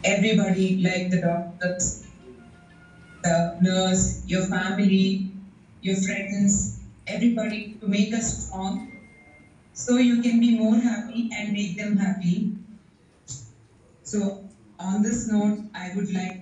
everybody, like the doctors, the nurse, your family, your friends, everybody to make us strong so you can be more happy and make them happy. So, on this note, I would like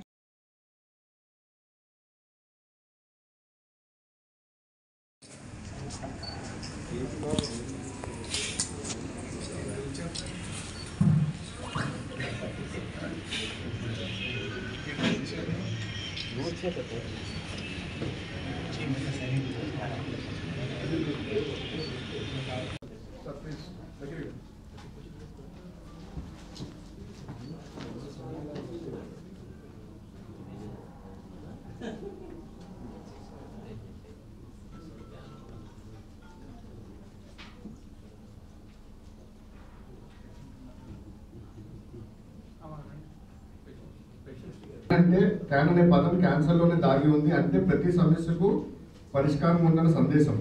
అంటే can అనే పదం క్యాన్సర్లోనే దాగి ఉంది. అంటే ప్రతి సమస్యకు పరిష్కారం ఉందన్న సందేశం.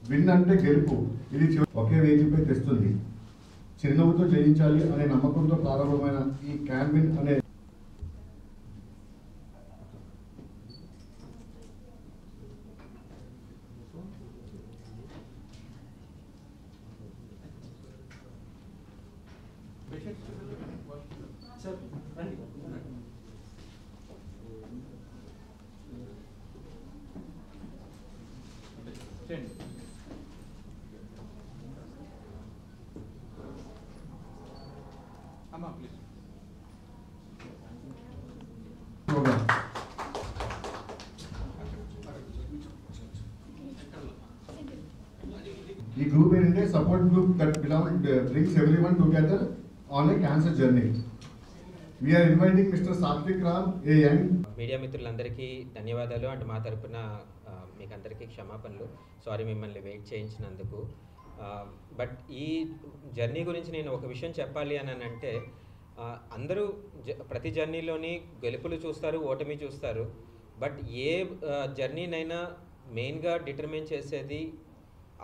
విన్ అంటే గెలుపు, ఇది ఒకే వేదికపై తెస్తుంది. చిరునవ్వుతో జయించాలి అనే నమ్మకంతో ప్రారంభమైన ఈ క్యాన్ విన్ అనే ప్రోగ్రామ్. ఈ గ్రూప్ ఏంటంటే support group that brings everyone together on a cancer journey. We are inviting Mr. Satvik Ram, a young media మిత్రులందరికీ ధన్యవాదాలు. అంటే మా తరపున మీకు అందరికీ క్షమాపణలు. సారీ మిమ్మల్ని వెయిట్ చేయించినందుకు. బట్ ఈ జర్నీ గురించి నేను ఒక విషయం చెప్పాలి అని అంటే, అందరూ ప్రతి జర్నీలోని గెలుపులు చూస్తారు, ఓటమి చూస్తారు. బట్ ఏ జర్నీనైనా మెయిన్గా డిటర్మైన్ చేసేది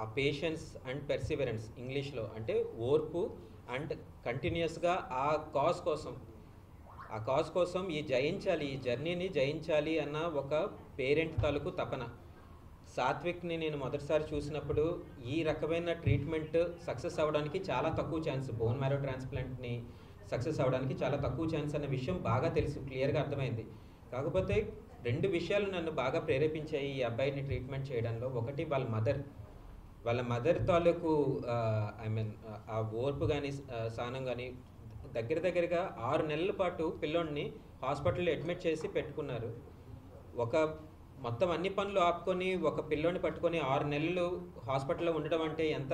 ఆ పేషెన్స్ అండ్ పెర్సివరెన్స్, ఇంగ్లీష్లో అంటే ఓర్పు అండ్ కంటిన్యూస్గా ఆ కాజ్ కోసం ఈ జర్నీని జయించాలి అన్న ఒక పేరెంట్ తాలూకు తపన. సాత్విక్ని నేను మొదటిసారి చూసినప్పుడు ఈ రకమైన ట్రీట్మెంట్ సక్సెస్ అవ్వడానికి చాలా తక్కువ ఛాన్స్, బోన్ మ్యారో ట్రాన్స్ప్లాంట్ని సక్సెస్ అవ్వడానికి చాలా తక్కువ ఛాన్స్ అన్న విషయం బాగా తెలుసు, క్లియర్గా అర్థమైంది. కాకపోతే రెండు విషయాలు నన్ను బాగా ప్రేరేపించాయి ఈ అబ్బాయిని ట్రీట్మెంట్ చేయడంలో. ఒకటి వాళ్ళ మదర్ తాలూకు ఆ ఓర్పు కానీ సహనం కానీ. దగ్గరగా 6 నెలల పాటు పిల్లోడిని హాస్పిటల్లో అడ్మిట్ చేసి పెట్టుకున్నారు. మొత్తం అన్ని పనులు ఆపుకొని ఒక పిల్లోని పట్టుకొని 6 నెలలు హాస్పిటల్లో ఉండడం అంటే ఎంత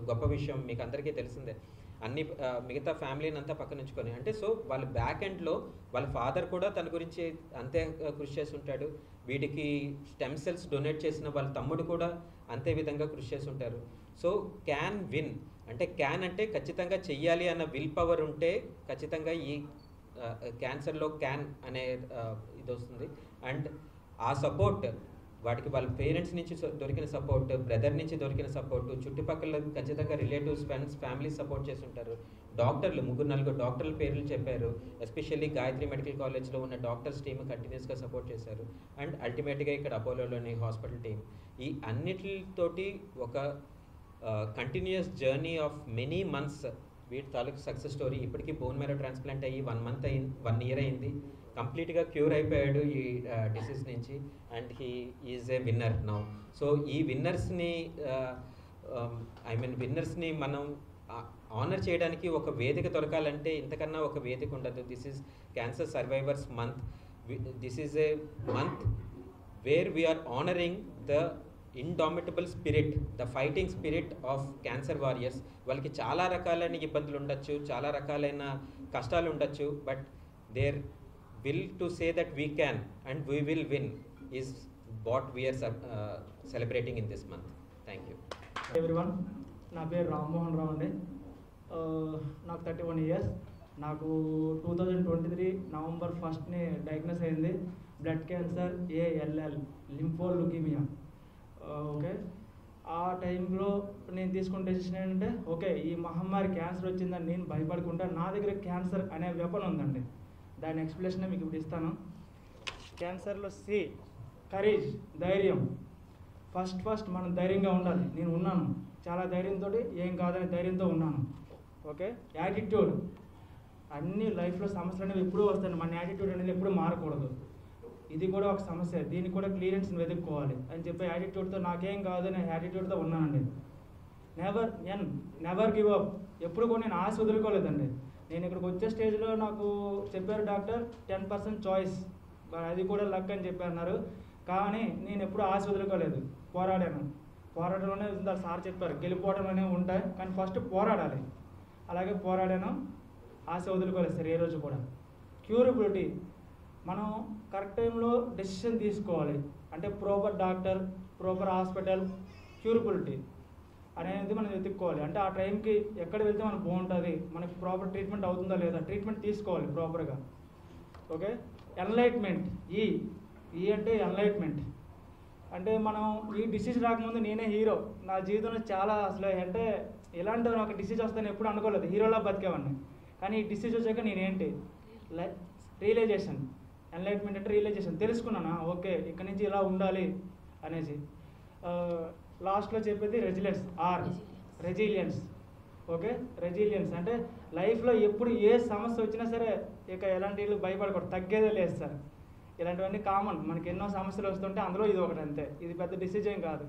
గొప్ప విషయం మీకు అందరికీ తెలిసిందే. మిగతా ఫ్యామిలీని అంతా పక్కన ఉంచుకొని, అంటే సో వాళ్ళ బ్యాక్ ఎండ్లో వాళ్ళ ఫాదర్ కూడా తన గురించి అంతే కృషి చేసి ఉంటాడు. వీటికి స్టెమ్ సెల్స్ డొనేట్ చేసిన వాళ్ళ తమ్ముడు కూడా అంతే విధంగా కృషి చేసి ఉంటారు. సో క్యాన్ విన్ అంటే ఖచ్చితంగా చెయ్యాలి అన్న విల్ పవర్ ఉంటే ఖచ్చితంగా ఈ క్యాన్సర్లో క్యాన్ అనే ఇది వస్తుంది. అండ్ ఆ సపోర్ట్ వాటికి వాళ్ళ పేరెంట్స్ నుంచి దొరికిన సపోర్ట్, బ్రదర్ నుంచి దొరికిన సపోర్టు, చుట్టుపక్కల ఖచ్చితంగా రిలేటివ్స్, ఫ్రెండ్స్, ఫ్యామిలీ సపోర్ట్ చేసి ఉంటారు. డాక్టర్లు 3-4 డాక్టర్ల పేర్లు చెప్పారు. ఎస్పెషల్లీ గాయత్రి మెడికల్ కాలేజ్లో ఉన్న డాక్టర్స్ టీమ్ కంటిన్యూస్గా సపోర్ట్ చేశారు. అండ్ అల్టిమేట్గా ఇక్కడ అపోలోలోని హాస్పిటల్ టీమ్, ఈ అన్నిటితోటి ఒక continuous journey of many months వీటి తాలూకు సక్సెస్ స్టోరీ. ఇప్పటికీ బోన్ మ్యారో ట్రాన్స్ప్లాంట్ అయ్యి 1 year అయింది. కంప్లీట్గా క్యూర్ అయిపోయాడు ఈ డిసీజ్ నుంచి. And he is a winner now. So ఈ విన్నర్స్ని మనం ఆనర్ చేయడానికి ఒక వేదిక దొరకాలంటే ఇంతకన్నా ఒక వేదిక ఉండదు. This is cancer survivors month. This is a month where we are honouring the indomitable spirit, the fighting spirit of cancer warriors. వాళ్ళకి చాలా రకాలైన ఇబ్బందులు ఉండొచ్చు, చాలా రకాలైన కష్టాలు ఉండొచ్చు, but there will to say that we can and we will win is what we are celebrating in this month. Thank you everyone. నా పేరు రామ్మోహన్ రావు అండి. నాకు 31 years. నాకు 2023 November 1st డయాగ్నోస్ అయింది. Blood cancer ALL, lympho leukaemia. Okay, ఆ టైంలో నేను తీసుకున్న డెసిషన్ ఏంటంటే, ఓకే ఈ మహమ్మారి క్యాన్సర్ వచ్చిందని నేను భయపడకుండా నా దగ్గర క్యాన్సర్ అనే వెపన్ ఉందండి. దాని ఎక్స్ప్లెనేషన్ మీకు ఇప్పుడు ఇస్తాను. క్యాన్సర్లో సి కరేజ్, ధైర్యం. ఫస్ట్ మనం ధైర్యంగా ఉండాలి. నేను ఉన్నాను, చాలా ధైర్యంతో, ఏం కాదనే ధైర్యంతో ఉన్నాను. ఓకే. యాటిట్యూడ్, అన్ని లైఫ్లో సమస్యలు అనేవి ఎప్పుడూ వస్తాయి, మన యాటిట్యూడ్ అనేది ఎప్పుడూ మారకూడదు. ఇది కూడా ఒక సమస్య, దీనికి కూడా క్లియరెన్స్ని వెతుక్కోవాలి అని చెప్పి యాటిట్యూడ్తో నాకేం కాదు అనే యాటిట్యూడ్తో ఉన్నానండి. Never give up. ఎప్పుడు కూడా నేను ఆశ వదులుకోలేదండి. నేను ఇక్కడికి వచ్చే స్టేజ్లో నాకు చెప్పారు డాక్టర్ 10% చాయిస్, అది కూడా లక్ అని చెప్పారు. కానీ నేను ఎప్పుడు ఆశ వదులుకోలేదు, పోరాడాను. పోరాటంలోనే సార్ చెప్పారు గెలిపోవడంలోనే ఉంటాయి, కానీ ఫస్ట్ పోరాడాలి. అలాగే పోరాడాను, ఆశ వదులుకోలేదు సార్ ఏ రోజు కూడా. క్యూరబిలిటీ, మనం కరెక్ట్ టైంలో డెసిషన్ తీసుకోవాలి. అంటే proper doctor, proper hospital, curability అనేది మనం వెతుక్కోవాలి. అంటే ఆ టైంకి ఎక్కడ వెళ్తే మనకు బాగుంటుంది, మనకి ప్రాపర్ ట్రీట్మెంట్ అవుతుందా లేదా, ట్రీట్మెంట్ తీసుకోవాలి ప్రాపర్గా. ఓకే. ఎన్లైట్మెంట్, ఈ అంటే ఎన్లైట్మెంట్. అంటే మనం ఈ డిసీజ్ రాకముందు నేనే హీరో, నా జీవితంలో చాలా అసలు అంటే ఎలాంటి ఒక డిసీజ్ వస్తుందని ఎప్పుడు అనుకోలేదు, హీరోలా బతికేవాడిని. కానీ ఈ డిసీజ్ వచ్చాక నేనేంటి రియలైజేషన్, ఎన్లైట్మెంట్ అంటే రియలైజేషన్, తెలుసుకున్నానా ఓకే ఇక్కడ నుంచి ఇలా ఉండాలి అనేసి. లాస్ట్లో చెప్పేది రెజిలియన్స్. ఓకే. రెజిలియన్స్ అంటే లైఫ్లో ఎప్పుడు ఏ సమస్య వచ్చినా సరే ఇక ఎలాంటి భయపడకూడదు, తగ్గేదే లేదు సార్. ఇలాంటివన్నీ కామన్, మనకి ఎన్నో సమస్యలు వస్తుంటే అందులో ఇది ఒకటి అంతే. ఇది పెద్ద డిసీజ్ ఏం కాదు,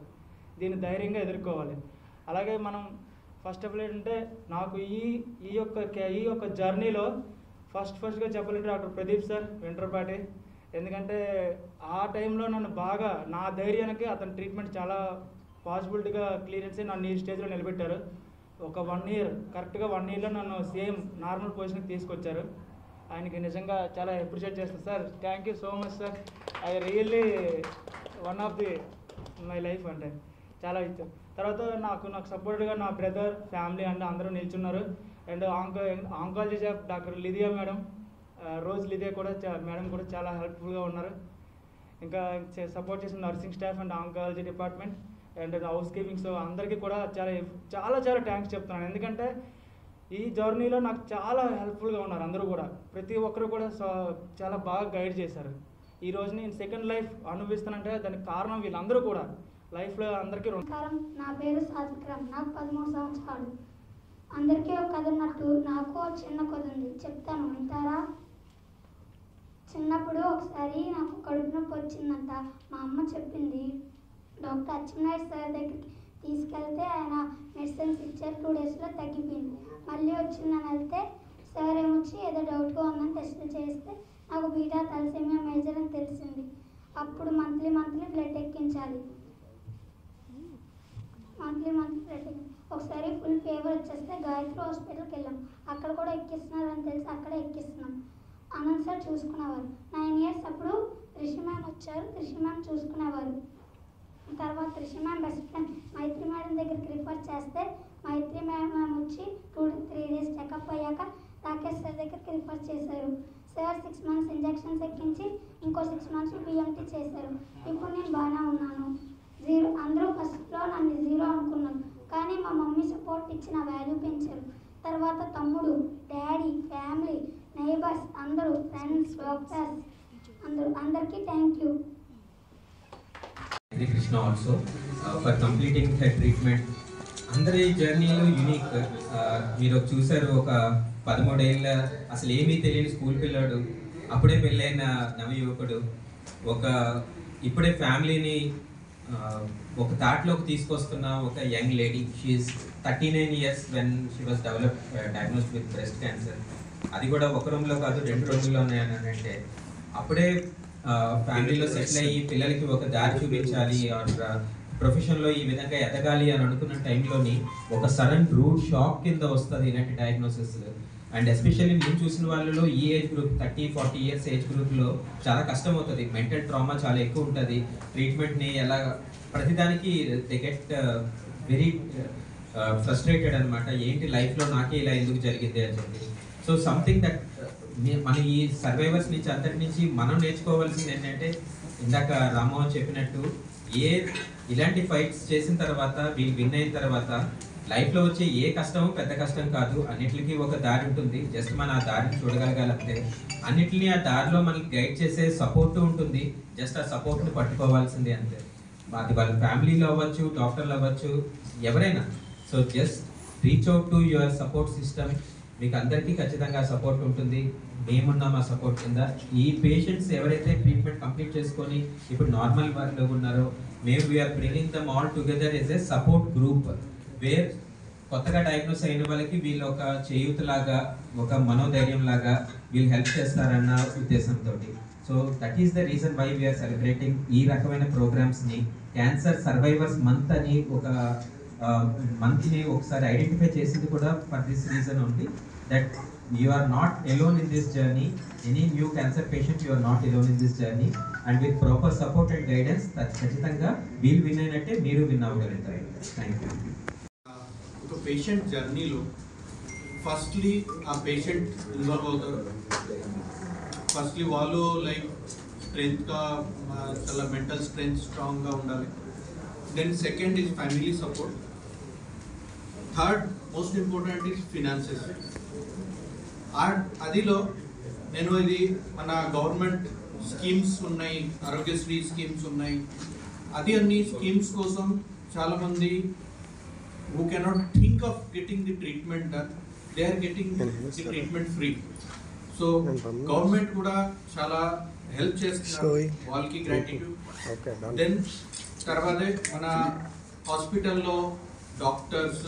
దీన్ని ధైర్యంగా ఎదుర్కోవాలి. అలాగే మనం ఫస్ట్ ఆఫ్ ఆల్ ఏంటంటే నాకు ఈ యొక్క జర్నీలో ఫస్ట్గా చెప్పాలంటే డాక్టర్ ప్రదీప్ సార్ వెంట్రపాటి. ఎందుకంటే ఆ టైంలో నన్ను బాగా నా ధైర్యానికి అతని ట్రీట్మెంట్ చాలా పాసిబిలిటీగా క్లియరెన్స్ నన్ను ఈ స్టేజ్లో నిలబెట్టారు. ఒక 1 ఇయర్, కరెక్ట్గా 1 ఇయర్లో నన్ను సేమ్ నార్మల్ పొజిషన్కి తీసుకొచ్చారు. ఆయనకి నిజంగా చాలా అప్రిషియేట్ చేస్తాను sir. Thank you so much sir. I really one of the my life అంటే చాలా ఇచ్చారు. తర్వాత నాకు సపోర్ట్గా నా బ్రదర్, ఫ్యామిలీ అండ్ అందరూ నిల్చున్నారు. And oncology staff doctor Lydia madam, rose Lydia కూడా మేడం కూడా చాలా హెల్ప్ఫుల్గా ఉన్నారు. ఇంకా సపోర్ట్ చేసిన nursing staff and oncology department and housekeeping, so అందరికీ కూడా చాలా థ్యాంక్స్ చెప్తున్నాను. ఎందుకంటే ఈ జర్నీలో నాకు చాలా హెల్ప్ఫుల్గా ఉన్నారు అందరూ కూడా. ప్రతి ఒక్కరు కూడా చాలా బాగా గైడ్ చేశారు. ఈరోజు నేను సెకండ్ లైఫ్ అనుభవిస్తానంటే దానికి కారణం వీళ్ళందరూ కూడా. లైఫ్లో అందరికీ నా పేరు సాత్విక్రామ్, నాకు 13 సంవత్సరాలు. అందరికీ ఒక కథ ఉన్నట్టు నాకు చిన్న కథ ఉంది, చెప్తాను వింటారా? చిన్నప్పుడు ఒకసారి నాకు కడుపు నొప్పి వచ్చిందంట. మా అమ్మ చెప్పింది. డాక్టర్ అచ్చెన్నాయుడు సార్ దగ్గరికి తీసుకెళ్తే ఆయన మెడిసిన్స్ ఇచ్చారు. 2 డేస్లో తగ్గిపోయింది. మళ్ళీ వచ్చిందని వెళ్తే సార్ ఏమొచ్చి ఏదో డౌట్గా ఉందని టెస్టులు చేస్తే నాకు బీటా తలసేమియా మేజర్ అని తెలిసింది. అప్పుడు మంత్లీ బ్లడ్ ఎక్కించాలి. ఒకసారి ఫుల్ ఫీవర్ వచ్చేస్తే గాయత్రి హాస్పిటల్కి వెళ్ళాం. అక్కడ కూడా ఎక్కిస్తున్నారని తెలిసి అక్కడ ఎక్కిస్తున్నాం. ఆనంద్ సార్ చూసుకునేవారు. 9 ఇయర్స్ అప్పుడు రిషి మ్యామ్ వచ్చారు. రిషి మ్యామ్ చూసుకునేవారు. తర్వాత రిషి మ్యామ్ బెస్ట్ ఫ్రెండ్ మైత్రి మేడం దగ్గరికి రిఫర్ చేస్తే మైత్రి మ్యామ్ వచ్చి 2-3 డేస్ చెకప్ అయ్యాక రాకేష్ సార్ దగ్గరికి రిఫర్ చేశారు. సార్ 6 మంత్స్ ఇంజెక్షన్స్ ఎక్కించి ఇంకో 6 మంత్స్ బిఎంటీ చేశారు. ఇప్పుడు నేను బాగానే ఉన్నాను. అందరూ ఫస్ట్లో నన్ను 0 అనుకున్నాను, కానీ మా మమ్మీ సపోర్ట్ ఇచ్చి నా వాల్యూ పెంచారు. తర్వాత తమ్ముడు, డాడీ, ఫ్యామిలీ, నైబర్స్ అందరూ, ఫ్రెండ్స్, డాక్టర్స్ అందరికీ thank you. Krishna also for completing her treatment. అందరి జర్నీలో యూనిక్. మీరు చూసారు, ఒక 13 ఏళ్ళ అసలు ఏమీ తెలియని స్కూల్ పిల్లాడు, అప్పుడే పెళ్ళైన నవయువకుడు, ఇప్పుడే ఫ్యామిలీని ఒక తాట్లోకి తీసుకొస్తున్న ఒక young lady. She is 39 years when she was diagnosed with breast cancer. అది కూడా ఒక రూమ్లో కాదు, 2 రూమ్లో ఉన్నాయని అంటే అప్పుడే ఫ్యామిలీలో సెటిల్ అయ్యి పిల్లలకి ఒక దారి చూపించాలి, ఆర్ ప్రొఫెషన్లో ఈ విధంగా ఎదగాలి అని అనుకున్న టైంలోని ఒక సడన్ రూట్ షాక్ కింద వస్తుంది ఇలాంటి డయాగ్నోసిస్. అండ్ ఎస్పెషల్లీ నేను చూసిన వాళ్ళలో ఈ ఏజ్ గ్రూప్ 30-40 years ఏజ్ గ్రూప్లో చాలా కష్టం అవుతుంది. మెంటల్ ట్రామా చాలా ఎక్కువ ఉంటుంది. ట్రీట్మెంట్ని ఎలా ప్రతిదానికి దే గెట్ వెరీ ఫ్రస్ట్రేటెడ్ అనమాట. ఏంటి లైఫ్లో నాకే ఇలా ఎందుకు జరిగింది అని చెప్పి. సో సంథింగ్ దట్ మన ఈ సర్వైవర్స్ నుంచి అంతటి నుంచి మనం నేర్చుకోవాల్సింది ఏంటంటే, ఇందాక రామ్మోహన్ చెప్పినట్టు ఇలాంటి ఫైట్స్ చేసిన తర్వాత వీళ్ళు విన్ అయిన తర్వాత లైఫ్లో వచ్చే ఏ కష్టము పెద్ద కష్టం కాదు, అన్నిటికీ ఒక దారి ఉంటుంది. జస్ట్ మన ఆ దారిని చూడగలగాలంటే. అన్నిటిని ఆ దారిలో మనకి గైడ్ చేసే సపోర్ట్ ఉంటుంది, జస్ట్ ఆ సపోర్ట్ని పట్టుకోవాల్సిందే అంతే. అది వాళ్ళ ఫ్యామిలీలో అవ్వచ్చు, డాక్టర్లు అవ్వచ్చు, ఎవరైనా. So just reach out to your support system. మీకు అందరికీ ఖచ్చితంగా సపోర్ట్ ఉంటుంది. మేమున్నాం ఆ సపోర్ట్ కింద. ఈ పేషెంట్స్ ఎవరైతే ట్రీట్మెంట్ కంప్లీట్ చేసుకొని ఇప్పుడు నార్మల్ వారిలో ఉన్నారో, మేము we are bringing them all together as a support group, where కొత్తగా డయాగ్నోస్ అయిన వాళ్ళకి వీళ్ళు ఒక చేయూతలాగా, ఒక మనోధైర్యం లాగా వీళ్ళు హెల్ప్ చేస్తారన్న ఉద్దేశంతో. So that is the reason why we are celebrating ఈ రకమైన ప్రోగ్రామ్స్ని. క్యాన్సర్ సర్వైవర్స్ మంత్ అని ఒక మంత్ని ఒకసారి ఐడెంటిఫై చేసింది కూడా for this reason only, that you are not alone in this journey. Any new cancer patient, you are not alone in this journey, and with proper support and guidance ఖచ్చితంగా వీళ్ళు win అయినట్టే మీరు win అవ్వగలుగుతారు. Thank you. ఒక patient జర్నీలో firstly ఆ patient involve అవుతారు. Firstly వాళ్ళు లైక్ స్ట్రెంగ్త్గా చాలా మెంటల్ స్ట్రెంగ్త్ స్ట్రాంగ్గా ఉండాలి. Then second is family support. Third most important is finances. అదిలో నేను ఇది మన గవర్నమెంట్ స్కీమ్స్ ఉన్నాయి, ఆరోగ్యశ్రీ స్కీమ్స్ ఉన్నాయి. అది అన్ని స్కీమ్స్ కోసం చాలామంది who cannot think of getting the treatment done, they are getting the treatment free. So government కూడా చాలా హెల్ప్ చేస్తున్నారు, వాళ్ళకి గ్రాటిట్యూడ్. దెన్ తర్వాత మన హాస్పిటల్లో డాక్టర్స్,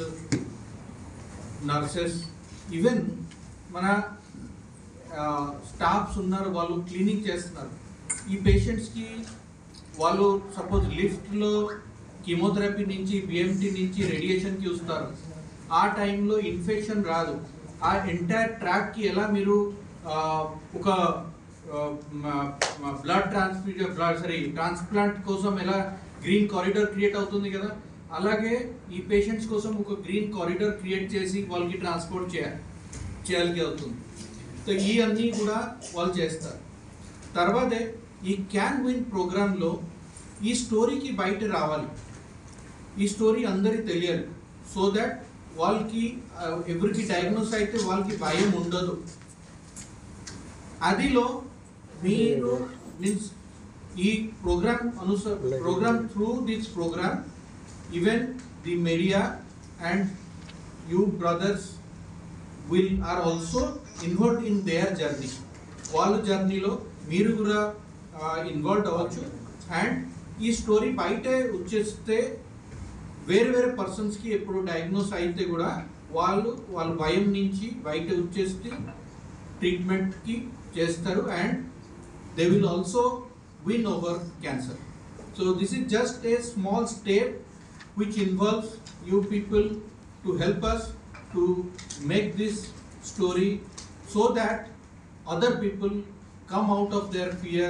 నర్సెస్, ఈవెన్ మన స్టాఫ్స్ ఉన్నారు, వాళ్ళు క్లీనింగ్ చేస్తున్నారు. ఈ పేషెంట్స్కి వాళ్ళు సపోజ్ లిఫ్ట్లో కీమోథెరపీ నుంచి, బిఎంటీ నుంచి రేడియేషన్కి వస్తారు. ఆ టైంలో ఇన్ఫెక్షన్ రాదు. ఆ ఎంటైర్ ట్రాక్కి ఎలా మీరు ఒక బ్లడ్ ట్రాన్స్ప్లాంట్ కోసం ఎలా గ్రీన్ కారిడార్ క్రియేట్ అవుతుంది కదా, అలాగే ఈ పేషెంట్స్ కోసం ఒక గ్రీన్ కారిడార్ క్రియేట్ చేసి వాళ్ళకి ట్రాన్స్పోర్ట్ చేయాలి అవుతుంది. సో ఈ అన్నీ కూడా వాళ్ళు చేస్తారు. తర్వాతే ఈ క్యాన్ విన్ ప్రోగ్రాంలో ఈ స్టోరీకి బయట రావాలి, ఈ స్టోరీ అందరికీ తెలియాలి. సో దట్ వాళ్ళకి ఎవరికి డయాగ్నోస్ అయితే వాళ్ళకి భయం ఉండదు. అదిలో మీరు మీన్స్ ఈ program through this program even the media and you brothers are also involved in their journey. వాళ్ళ జర్నీలో మీరు కూడా ఇన్వాల్వ్ అవ్వచ్చు. అండ్ ఈ స్టోరీ బయట వచ్చేస్తే వేరే పర్సన్స్కి ఎప్పుడు డయాగ్నోస్ అయితే కూడా వాళ్ళ భయం నుంచి బయట వచ్చేస్తే ట్రీట్మెంట్కి చేస్తారు. And they will also win over cancer. So this is just a small step which involves you people to help us to make this story so that other people come out of their fear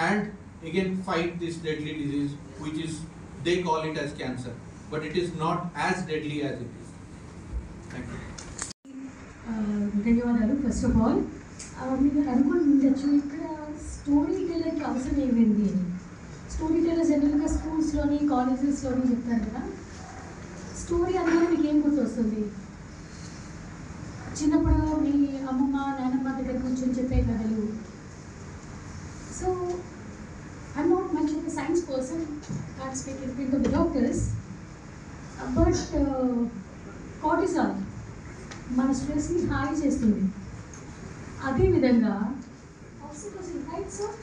and again fight this deadly disease, which is they call it as cancer, but it is not as deadly as it is. Thank you. ధన్యవాదాలు. First of all మీరు అనుకుంటుండొచ్చు ఇక్కడ story టెల్లర్కి అవసరం ఏమైంది అని. Story teller జనరల్గా స్కూల్స్లోని, కాలేజెస్లోని చెప్తారు కదా. Story అనగానే మీకు ఏం గుర్తొస్తుంది? చిన్నప్పుడు మీ అమ్మమ్మ, నాన్నమ్మ దగ్గర కూర్చొని చెప్పే కథలు. So I'm not much of a science person, can't speak in front of the doctors, but cortisol మన స్ట్రెస్ని హాయి చేస్తుంది. అదేవిధంగా oxytocin, right sir,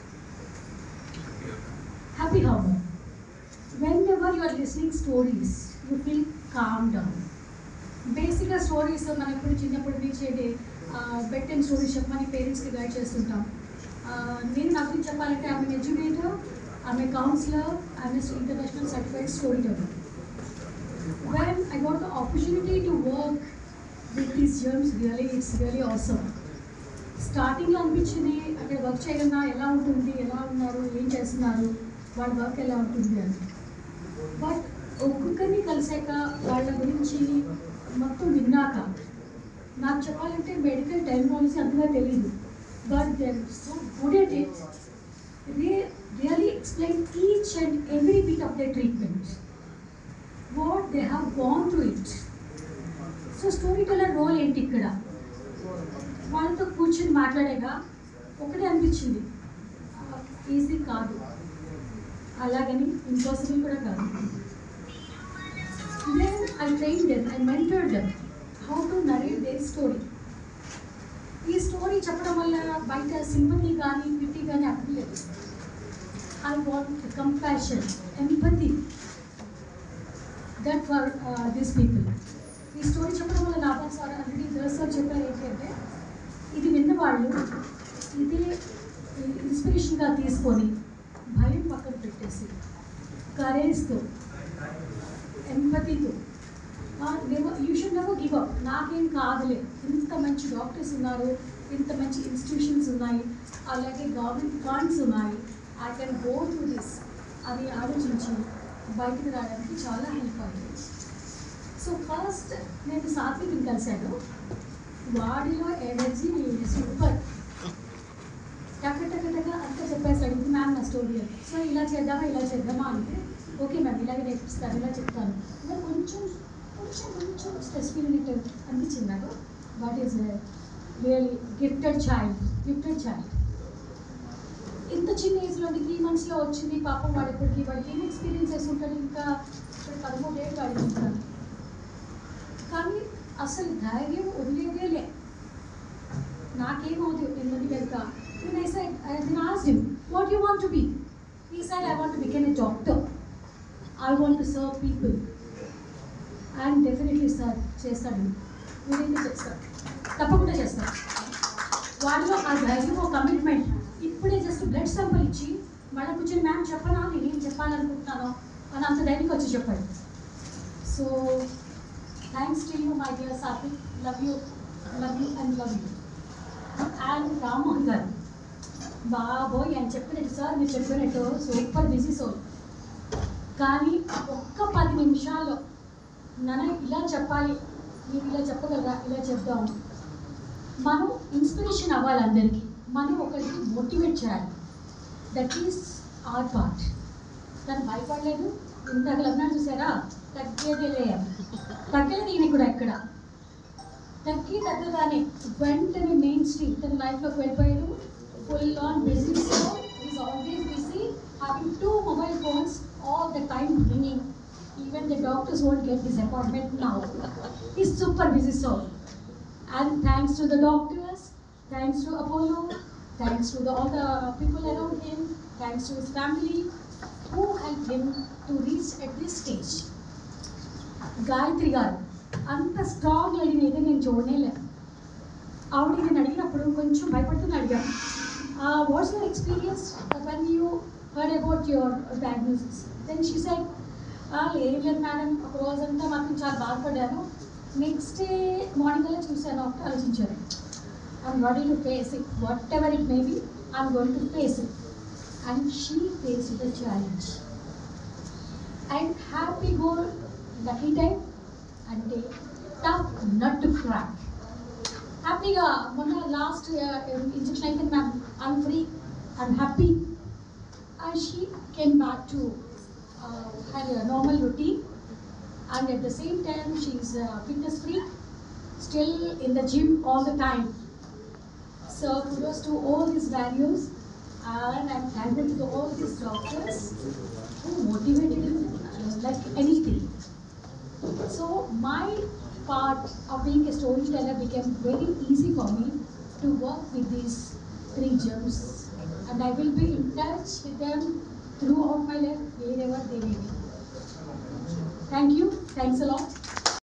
happy hormone. whenever you are listening stories you feel calm down. బేసిక్గా stories మనం ఇప్పుడు చిన్నప్పుడు తీసేది bed time stories చెప్పమని పేరెంట్స్కి గైడ్ చేస్తుంటాం. నేను నా గురించి చెప్పాలంటే ఆమె ఎడ్యుకేటర్, ఆమె కౌన్సిలర్, ఆమె international certified story teller. when I got the opportunity to work with these germs, really it's really awesome. స్టార్టింగ్లో అనిపించింది అక్కడ వర్క్ చేయగలనా, ఎలా ఉంటుంది, ఎలా ఉన్నారు, ఏం చేస్తున్నారు, వాళ్ళ వర్క్ ఎలా ఉంటుంది అని. బట్ ఒక్కొక్కరిని కలిసాక వాళ్ళ గురించి మొత్తం విన్నాక నాకు చెప్పాలంటే మెడికల్ టెక్నాలజీ అంతగా తెలియదు, but they are so good at it. They really explain each and every bit of the treatment, what they have gone through it. So story teller role ఏంటి ఇక్కడ? వాళ్ళతో కూర్చొని మాట్లాడేగా ఒకటే అనిపించింది, ఈజీ కాదు, అలాగని ఇంపాసిబుల్ కూడా కాదు. Then I trained them, I mentored them how to narrate their story. ఈ స్టోరీ చెప్పడం వల్ల బయట సింపతి కానీ పిటి కానీ అక్కర్లేదు. I want compassion, empathy, that for these people. ఈ స్టోరీ చెప్పడం వల్ల లాభం సార్ ఆల్రెడీ సార్ చెప్పారు ఏంటంటే, ఇది విన్నవాళ్ళు ఇది ఇన్స్పిరేషన్గా తీసుకొని భయం పక్కన పెట్టేసి కరేజ్తో ఎంపతితో you should never give up. నాకేం కాదులే, ఇంత మంచి డాక్టర్స్ ఉన్నారు, ఇంత మంచి ఇన్స్టిట్యూషన్స్ ఉన్నాయి, అలాగే గవర్నమెంట్ ఫండ్స్ ఉన్నాయి, I can go to this అది ఆలోచించి బయటకు రావడానికి చాలా హెల్ప్ అవుతుంది. సో ఫస్ట్ నేను సాత్విక్ని కలిశాను, వాడిలో ఎనర్జీ సూపర్, టక అంతా చెప్పేస్తాడు, ఇది మ్యామ్ నా స్టోరీ అని. సో ఇలా చేద్దామా అంటే ఓకే మ్యామ్ ఇలాగే నేర్పిస్తాను, ఇలా చెప్తాను. ఇలా కొంచెం స్ట్రెస్ఫుల్ అనిపించింది నాకు. What is really gifted child. ఇంత చిన్న ఏజ్లో 3 monthsలో వచ్చింది పాపం. వాడికి ఏం ఎక్స్పీరియన్స్ చేసి ఉంటాడు, ఇంకా 13 ఏళ్ళు వాడికి ఉంటాడు. కానీ అసలు ధైర్యం వదిలేదేలే. నాకేమవుతుంది నేను ముందుకు వెళ్తా. Then I said, then I asked him, what do you want to be? He said, I want to become a doctor. I want to serve people. And definitely sir, చేస్తాడు, వీడికి చేస్తాడు, తప్పకుండా చేస్తాడు. వాడిలో ఆ ధైర్యం, కమిట్మెంట్. ఇప్పుడే జస్ట్ బ్లడ్ శాంపుల్ ఇచ్చి మళ్ళీ కూర్చొని మ్యామ్ చెప్పనా నేనేం చెప్పాలనుకుంటున్నాను అని అంత ధైర్యంగా వచ్చి చెప్పాడు. So thanks to you my dear Sathvik, love you and love you. And Rammohan garu, బాబోయ్ అని చెప్పినట్టు సార్ మీరు చెప్పినట్టు సూపర్ బిజీ సోల్. కానీ ఒక్క 10 నిమిషాల్లో నన్ను ఇలా చెప్పాలి, మీరు ఇలా చెప్పగలరా, ఇలా చెప్దాము. మనం ఇన్స్పిరేషన్ అవ్వాలి అందరికీ, మనం ఒకరికి మోటివేట్ చేయాలి. That is our part. తను భయపడలేదు, ఇంతకు అన్నాడు చూసారా, తగ్గలేదు ఈయన కూడా ఎక్కడ. తగ్గగానే వెంటనే మెయిన్ స్ట్రీమ్ తన లైఫ్లోకి వెళ్ళిపోయాడు. Full on busy. So is always busy, having 2 mobile phones all the time ringing. Even the doctors won't get his appointment now. He's super busy soul. And thanks to the doctors, thanks to Apollo, thanks to all the people around him, thanks to his family who helped him to reach at this stage. Gayatri గారు అంత strong లేడీని అయితే నేను చూడలేదు. ఆవిడ నేను అడిగినప్పుడు కొంచెం భయపడుతున్నా అడిగాను, what's your experience when you heard about your diagnosis? Then she said, లేదు మేడం, ఒక రోజంతా మాకు చాలా బాధపడ్డాను, నెక్స్ట్ డే మార్నింగ్ అలా చూశాను ఒకటి ఆలోచించాను, I'm ready to face it, whatever it may be, I'm going to face it. And she face the challenge and happy go. Lucky time అంటే టఫ్ నట్ టు క్రాక్. హ్యాపీగా మొన్న last injection అయితే ma'am I'm free, I'm happy. And she came back to her normal routine, and at the same time she is fitness freak, still in the gym all the time. So kudos to all these values, and I'm thankful to all these doctors who motivated him like anything. So my part of being a storyteller became very easy for me to work with these 3 gems, and I will be in touch with them throughout my life, wherever they may be. Thank you. Thanks a lot.